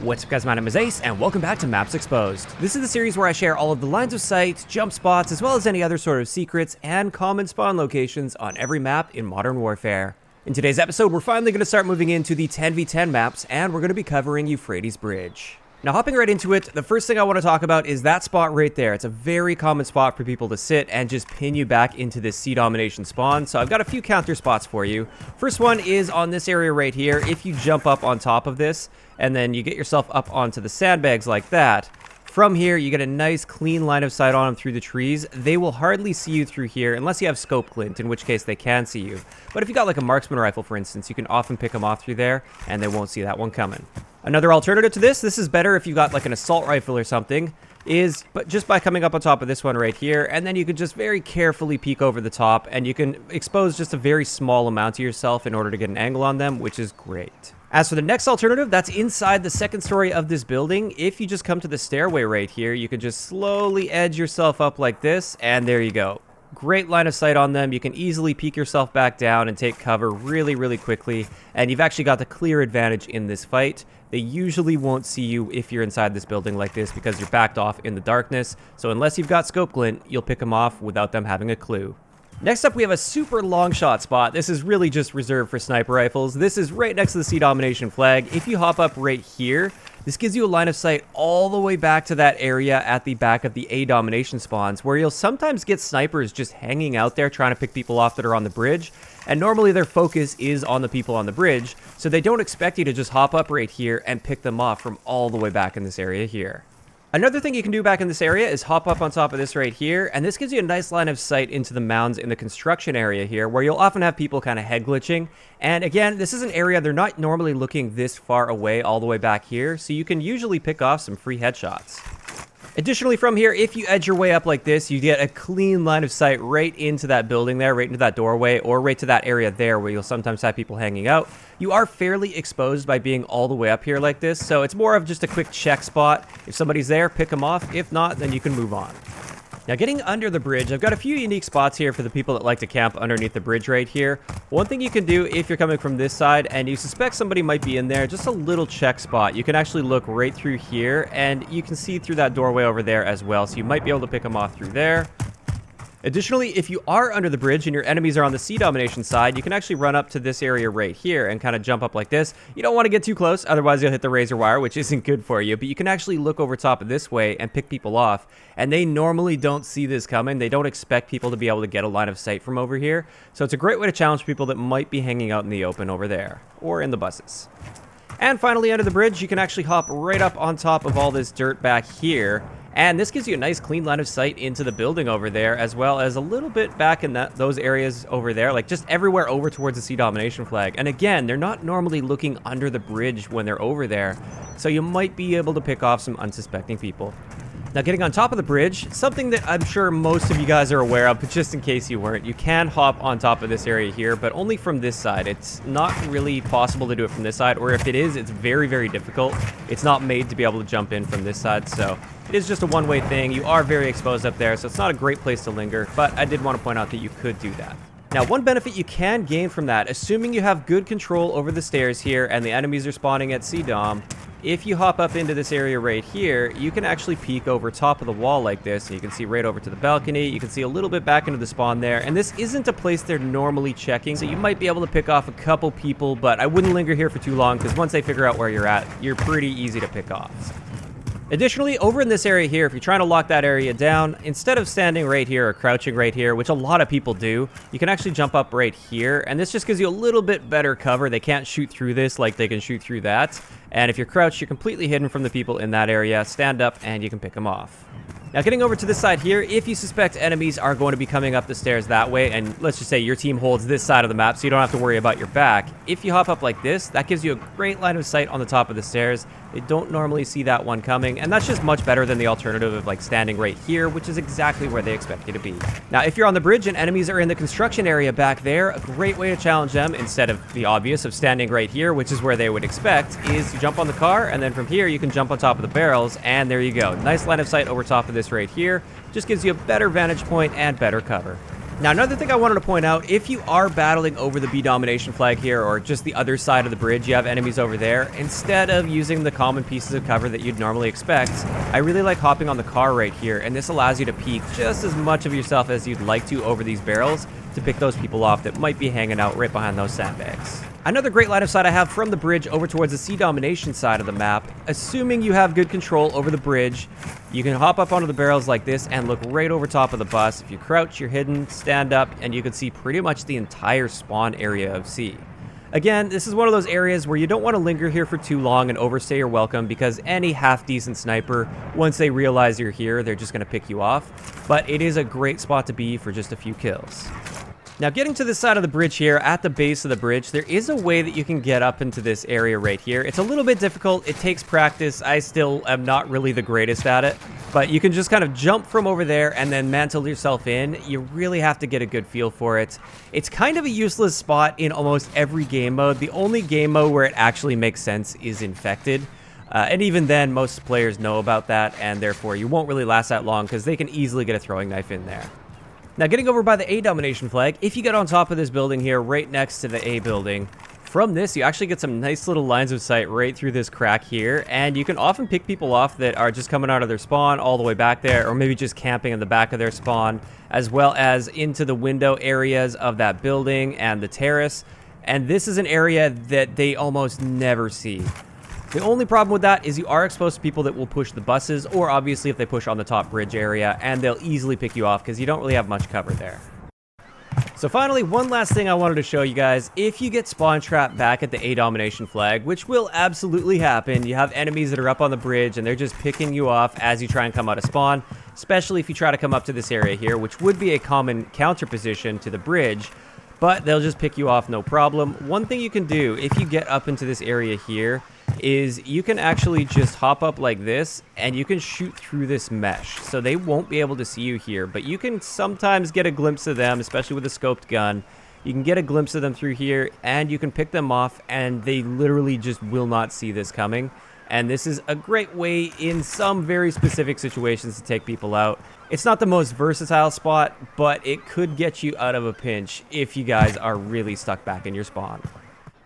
What's up guys, my name is Ace, and welcome back to Maps Exposed. This is the series where I share all of the lines of sight, jump spots, as well as any other sort of secrets and common spawn locations on every map in Modern Warfare. In today's episode, we're finally going to start moving into the 10v10 maps, and we're going to be covering Euphrates Bridge. Now hopping right into it, the first thing I want to talk about is that spot right there. It's a very common spot for people to sit and just pin you back into this sea domination spawn, so I've got a few counter spots for you. First one is on this area right here. If you jump up on top of this, and then you get yourself up onto the sandbags like that, from here you get a nice clean line of sight on them through the trees. They will hardly see you through here unless you have scope glint, in which case they can see you. But if you got like a marksman rifle, for instance, you can often pick them off through there and they won't see that one coming. Another alternative to this is better if you got like an assault rifle or something, but just by coming up on top of this one right here, and then you can just very carefully peek over the top, and you can expose just a very small amount to yourself in order to get an angle on them, which is great. As for the next alternative, that's inside the second story of this building. If you just come to the stairway right here, you can just slowly edge yourself up like this, and there you go. Great line of sight on them. You can easily peek yourself back down and take cover really quickly, and you've actually got the clear advantage in this fight. They usually won't see you if you're inside this building like this because you're backed off in the darkness, so unless you've got scope glint, you'll pick them off without them having a clue. Next up, we have a super long shot spot. This is really just reserved for sniper rifles. This is right next to the sea Domination Flag. If you hop up right here, this gives you a line of sight all the way back to that area at the back of the A domination spawns, where you'll sometimes get snipers just hanging out there trying to pick people off that are on the bridge. And normally their focus is on the people on the bridge, so they don't expect you to just hop up right here and pick them off from all the way back in this area here. Another thing you can do back in this area is hop up on top of this right here, and this gives you a nice line of sight into the mounds in the construction area here, where you'll often have people kind of head glitching. And again, this is an area they're not normally looking this far away all the way back here, so you can usually pick off some free headshots. Additionally, from here, if you edge your way up like this, you get a clean line of sight right into that building there, right into that doorway, or right to that area there where you'll sometimes have people hanging out. You are fairly exposed by being all the way up here like this, so it's more of just a quick check spot. If somebody's there, pick them off. If not, then you can move on. Now, getting under the bridge, I've got a few unique spots here for the people that like to camp underneath the bridge right here. One thing you can do if you're coming from this side and you suspect somebody might be in there, just a little check spot. You can actually look right through here, and you can see through that doorway over there as well, so you might be able to pick them off through there. Additionally, if you are under the bridge and your enemies are on the sea domination side, you can actually run up to this area right here and kind of jump up like this. You don't want to get too close, otherwise you'll hit the razor wire, which isn't good for you, but you can actually look over top of this way and pick people off, and they normally don't see this coming. They don't expect people to be able to get a line of sight from over here, so it's a great way to challenge people that might be hanging out in the open over there, or in the buses. And finally, under the bridge, you can actually hop right up on top of all this dirt back here. And this gives you a nice clean line of sight into the building over there, as well as a little bit back in those areas over there, like just everywhere over towards the sea domination flag. And again, they're not normally looking under the bridge when they're over there, so you might be able to pick off some unsuspecting people. Now, getting on top of the bridge, something that I'm sure most of you guys are aware of, but just in case you weren't, you can hop on top of this area here, but only from this side. It's not really possible to do it from this side, or if it is, it's very difficult. It's not made to be able to jump in from this side, so it is just a one-way thing. You are very exposed up there, so it's not a great place to linger, but I did want to point out that you could do that. Now, one benefit you can gain from that, assuming you have good control over the stairs here and the enemies are spawning at C-Dom, if you hop up into this area right here, you can actually peek over top of the wall like this, and you can see right over to the balcony. You can see a little bit back into the spawn there, and this isn't a place they're normally checking, so you might be able to pick off a couple people, but I wouldn't linger here for too long, because once they figure out where you're at, you're pretty easy to pick off. Additionally, over in this area here, if you're trying to lock that area down, instead of standing right here or crouching right here, which a lot of people do, you can actually jump up right here, and this just gives you a little bit better cover. They can't shoot through this like they can shoot through that, and if you're crouched, you're completely hidden from the people in that area. Stand up, and you can pick them off. Now, getting over to this side here, if you suspect enemies are going to be coming up the stairs that way, and let's just say your team holds this side of the map, so you don't have to worry about your back, if you hop up like this, that gives you a great line of sight on the top of the stairs. They don't normally see that one coming, and that's just much better than the alternative of like standing right here, which is exactly where they expect you to be. Now, if you're on the bridge and enemies are in the construction area back there, a great way to challenge them, instead of the obvious of standing right here, which is where they would expect, is to jump on the car, and then from here you can jump on top of the barrels, and there you go. Nice line of sight over top of this right here. Just gives you a better vantage point and better cover. Now, another thing I wanted to point out, if you are battling over the Domination Flag here, or just the other side of the bridge, you have enemies over there, instead of using the common pieces of cover that you'd normally expect, I really like hopping on the car right here, and this allows you to peek just as much of yourself as you'd like to over these barrels to pick those people off that might be hanging out right behind those sandbags. Another great line of sight I have from the bridge over towards the sea domination side of the map, assuming you have good control over the bridge, you can hop up onto the barrels like this and look right over top of the bus. If you crouch, you're hidden, stand up, and you can see pretty much the entire spawn area of sea. Again, this is one of those areas where you don't want to linger here for too long and overstay your welcome, because any half-decent sniper, once they realize you're here, they're just going to pick you off. But it is a great spot to be for just a few kills. Now, getting to this side of the bridge here, at the base of the bridge, there is a way that you can get up into this area right here. It's a little bit difficult. It takes practice. I still am not really the greatest at it, but you can just kind of jump from over there and then mantle yourself in. You really have to get a good feel for it. It's kind of a useless spot in almost every game mode. The only game mode where it actually makes sense is Infected. And even then, most players know about that, and therefore you won't really last that long because they can easily get a throwing knife in there. Now, getting over by the A Domination Flag, if you get on top of this building here, right next to the A building, from this, you actually get some nice little lines of sight right through this crack here, and you can often pick people off that are just coming out of their spawn all the way back there, or maybe just camping in the back of their spawn, as well as into the window areas of that building and the terrace. And this is an area that they almost never see. The only problem with that is you are exposed to people that will push the buses, or obviously if they push on the top bridge area, and they'll easily pick you off because you don't really have much cover there. So finally, one last thing I wanted to show you guys. If you get spawn trapped back at the A Domination Flag, which will absolutely happen, you have enemies that are up on the bridge and they're just picking you off as you try and come out of spawn, especially if you try to come up to this area here, which would be a common counter position to the bridge, but they'll just pick you off no problem. One thing you can do if you get up into this area here is you can actually just hop up like this and you can shoot through this mesh, so they won't be able to see you here, but you can sometimes get a glimpse of them, especially with a scoped gun. You can get a glimpse of them through here and you can pick them off, and they literally just will not see this coming. And this is a great way in some very specific situations to take people out. It's not the most versatile spot, but it could get you out of a pinch if you guys are really stuck back in your spawn.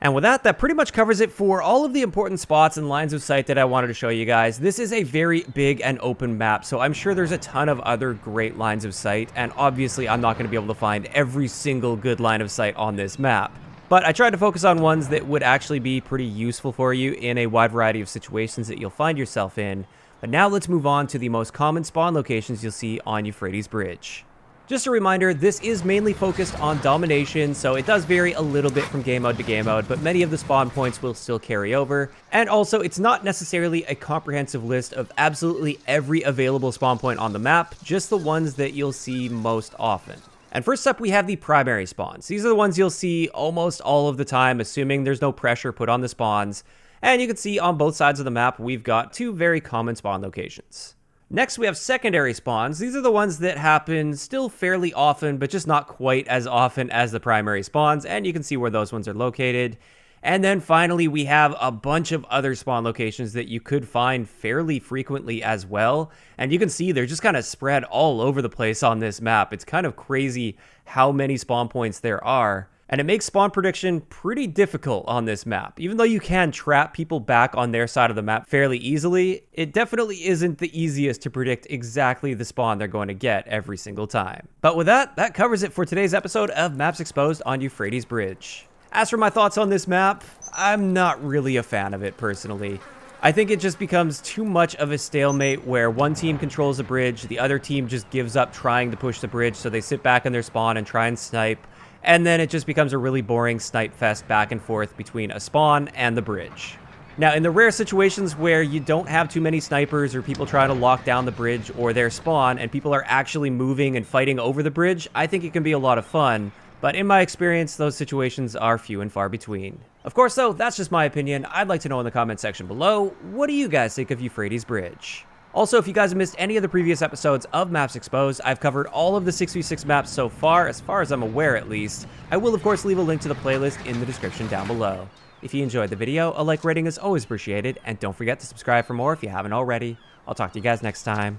And with that pretty much covers it for all of the important spots and lines of sight that I wanted to show you guys. This is a very big and open map, so I'm sure there's a ton of other great lines of sight, and obviously I'm not going to be able to find every single good line of sight on this map. But I tried to focus on ones that would actually be pretty useful for you in a wide variety of situations that you'll find yourself in. But now let's move on to the most common spawn locations you'll see on Euphrates Bridge. Just a reminder, this is mainly focused on domination, so it does vary a little bit from game mode to game mode, but many of the spawn points will still carry over. And also, it's not necessarily a comprehensive list of absolutely every available spawn point on the map, just the ones that you'll see most often. And first up, we have the primary spawns. These are the ones you'll see almost all of the time, assuming there's no pressure put on the spawns. And you can see on both sides of the map, we've got two very common spawn locations. Next, we have secondary spawns. These are the ones that happen still fairly often, but just not quite as often as the primary spawns, and you can see where those ones are located. And then finally, we have a bunch of other spawn locations that you could find fairly frequently as well. And you can see they're just kind of spread all over the place on this map. It's kind of crazy how many spawn points there are. And it makes spawn prediction pretty difficult on this map. Even though you can trap people back on their side of the map fairly easily, it definitely isn't the easiest to predict exactly the spawn they're going to get every single time. But with that covers it for today's episode of Maps Exposed on Euphrates Bridge. As for my thoughts on this map, I'm not really a fan of it personally. I think it just becomes too much of a stalemate where one team controls the bridge, the other team just gives up trying to push the bridge, so they sit back in their spawn and try and snipe. And then it just becomes a really boring snipe fest back and forth between a spawn and the bridge. Now, in the rare situations where you don't have too many snipers or people trying to lock down the bridge or their spawn and people are actually moving and fighting over the bridge, I think it can be a lot of fun. But in my experience, those situations are few and far between. Of course, though, that's just my opinion. I'd like to know in the comment section below, what do you guys think of Euphrates Bridge? Also, if you guys have missed any of the previous episodes of Maps Exposed, I've covered all of the 6v6 maps so far as I'm aware at least. I will, of course, leave a link to the playlist in the description down below. If you enjoyed the video, a like rating is always appreciated, and don't forget to subscribe for more if you haven't already. I'll talk to you guys next time.